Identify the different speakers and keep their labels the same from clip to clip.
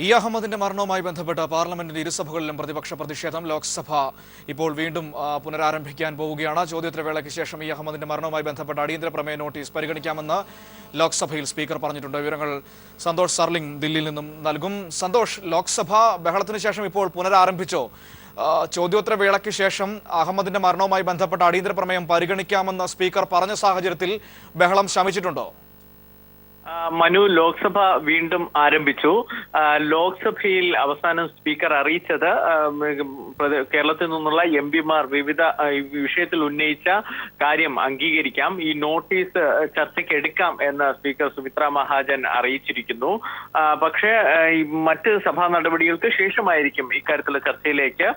Speaker 1: E അഹമ്മദിന്റെ മരണവുമായി ബന്ധപ്പെട്ട് പാർലമെന്റിന്റെ ഇരുസഭകളിലും പ്രതിപക്ഷ പ്രതിഷേധം. ലോക്സഭ ഇപ്പോൾ വീണ്ടും പുനരാരംഭിക്കാൻ പോവുകയാണ്. ചോദ്യോത്തരവേളയ്ക്ക് ശേഷം ഇ അഹമ്മദിന്റെ മരണവുമായി ബന്ധപ്പെട്ട അടിയന്തര പ്രമേയ നോട്ടീസ് പരിഗണിക്കാമെന്ന് ലോക്സഭയിൽ സ്പീക്കർ പറഞ്ഞിട്ടുണ്ട്. വിവരങ്ങൾ സന്തോഷ് സർലിംഗ് ദില്ലിയിൽ നിന്നും നൽകും. സന്തോഷ്, ലോക്സഭ ബഹളത്തിന് ശേഷം ഇപ്പോൾ പുനരാരംഭിച്ചോ? ചോദ്യോത്തരവേളയ്ക്ക് ശേഷം അഹമ്മദിന്റെ മരണവുമായി ബന്ധപ്പെട്ട അടിയന്തര പ്രമേയം പരിഗണിക്കാമെന്ന് സ്പീക്കർ പറഞ്ഞ സാഹചര്യത്തിൽ ബഹളം ശമിച്ചിട്ടുണ്ടോ?
Speaker 2: മനു, ലോക്സഭ വീണ്ടും ആരംഭിച്ചു. ലോക്സഭയിൽ അവസാനം സ്പീക്കർ അറിയിച്ചത് കേരളത്തിൽ നിന്നുള്ള എംപിമാർ വിവിധ വിഷയത്തിൽ ഉന്നയിച്ച കാര്യം അംഗീകരിക്കാം, ഈ നോട്ടീസ് ചർച്ചയ്ക്ക് എടുക്കാം എന്ന് സ്പീക്കർ സുമിത്ര മഹാജൻ അറിയിച്ചിരിക്കുന്നു. പക്ഷേ മറ്റ് സഭാ നടപടികൾക്ക് ശേഷമായിരിക്കും ഇക്കാര്യത്തിലുള്ള ചർച്ചയിലേക്ക്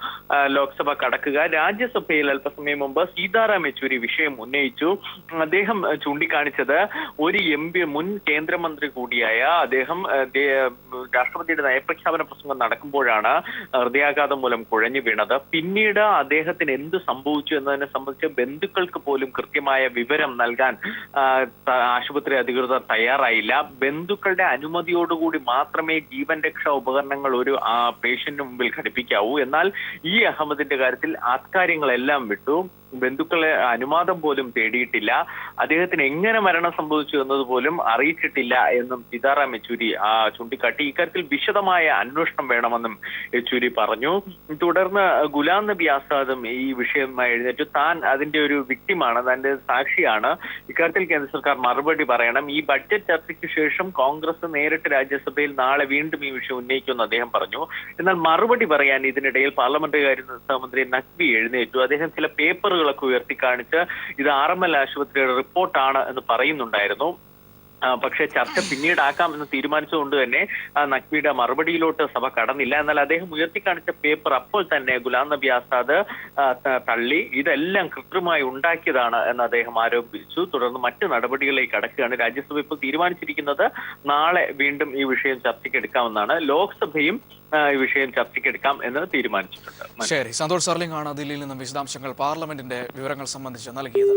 Speaker 2: ലോക്സഭ കടക്കുക. രാജ്യസഭയിൽ അല്പസമയം മുമ്പ് സീതാറാം യെച്ചൂരി വിഷയം ഉന്നയിച്ചു. അദ്ദേഹം ചൂണ്ടിക്കാണിച്ചത് ഒരു എംപി, മുൻ കേന്ദ്രമന്ത്രി കൂടിയായ അദ്ദേഹം രാഷ്ട്രപതിയുടെ നയപ്രഖ്യാപന പ്രസംഗം നടക്കുമ്പോഴാണ് ഹൃദയാഘാതം മൂലം കുഴഞ്ഞു വീണത്. പിന്നീട് അദ്ദേഹത്തിന് എന്ത് സംഭവിച്ചു എന്നതിനെ സംബന്ധിച്ച് ബന്ധുക്കൾക്ക് പോലും കൃത്യമായ വിവരം നൽകാൻ ആശുപത്രി അധികൃതർ തയ്യാറായില്ല. ബന്ധുക്കളുടെ അനുമതിയോടുകൂടി മാത്രമേ ജീവൻ രക്ഷാ ഉപകരണങ്ങൾ ഒരു പേഷ്യന്റിന് മുമ്പിൽ ഘടിപ്പിക്കാവൂ. എന്നാൽ ഇ അഹമ്മദിന്റെ കാര്യത്തിൽ അക്കാര്യങ്ങളെല്ലാം വിട്ടു. ബന്ധുക്കളെ അനുവാദം പോലും തേടിയിട്ടില്ല. അദ്ദേഹത്തിന് എങ്ങനെ മരണം സംഭവിച്ചു എന്നതുപോലും അറിയിച്ചിട്ടില്ല എന്നും സീതാറാം യെച്ചൂരി ചൂണ്ടിക്കാട്ടി. ഇക്കാര്യത്തിൽ വിശദമായ അന്വേഷണം വേണമെന്നും യെച്ചൂരി പറഞ്ഞു. തുടർന്ന് ഗുലാം നബി ആസാദും ഈ വിഷയവുമായി എഴുന്നേറ്റു. താൻ അതിന്റെ ഒരു വിക്ടിമാണ്, തന്റെ സാക്ഷിയാണ്. ഇക്കാര്യത്തിൽ കേന്ദ്ര സർക്കാർ മറുപടി പറയണം. ഈ ബഡ്ജറ്റ് ചർച്ചയ്ക്ക് ശേഷം കോൺഗ്രസ് നേരിട്ട് രാജ്യസഭയിൽ നാളെ വീണ്ടും ഈ വിഷയം ഉന്നയിക്കുമെന്ന് അദ്ദേഹം പറഞ്ഞു. എന്നാൽ മറുപടി പറയാൻ ഇതിനിടയിൽ പാർലമെന്ററി കാര്യ സഹമന്ത്രി നഖ്വി എഴുന്നേറ്റു. അദ്ദേഹം ചില പേപ്പറുകളൊക്കെ ഉയർത്തിക്കാണിച്ച് ഇത് RML ആശുപത്രിയുടെ റിപ്പോർട്ടാണ് എന്ന് പറയുന്നുണ്ടായിരുന്നു. പക്ഷെ ചർച്ച പിന്നീടാക്കാം എന്ന് തീരുമാനിച്ചുകൊണ്ട് തന്നെ നഖ്വിയുടെ മറുപടിയിലോട്ട് സഭ കടന്നില്ല. എന്നാൽ അദ്ദേഹം ഉയർത്തിക്കാണിച്ച പേപ്പർ അപ്പോൾ തന്നെ ഗുലാം നബി ആസാദ് തള്ളി. ഇതെല്ലാം കൃത്രിമമായി ഉണ്ടാക്കിയതാണ് എന്ന് അദ്ദേഹം ആരോപിച്ചു. തുടർന്ന് മറ്റ് നടപടികളിലേക്ക് കടക്കുകയാണ്. രാജ്യസഭ ഇപ്പോൾ തീരുമാനിച്ചിരിക്കുന്നത് നാളെ വീണ്ടും ഈ വിഷയം ചർച്ചയ്ക്ക് എടുക്കാമെന്നാണ്. ലോക്സഭയും ഈ വിഷയം ചർച്ചയ്ക്കെടുക്കാം എന്ന് തീരുമാനിച്ചിട്ടുണ്ട്.
Speaker 1: ശരി, സന്തോഷ് സർലിംഗ് ആണ് ദില്ലിയിൽ നിന്നും വിശദാംശങ്ങൾ പാർലമെന്റിന്റെ വിവരങ്ങൾ സംബന്ധിച്ച് നൽകിയത്.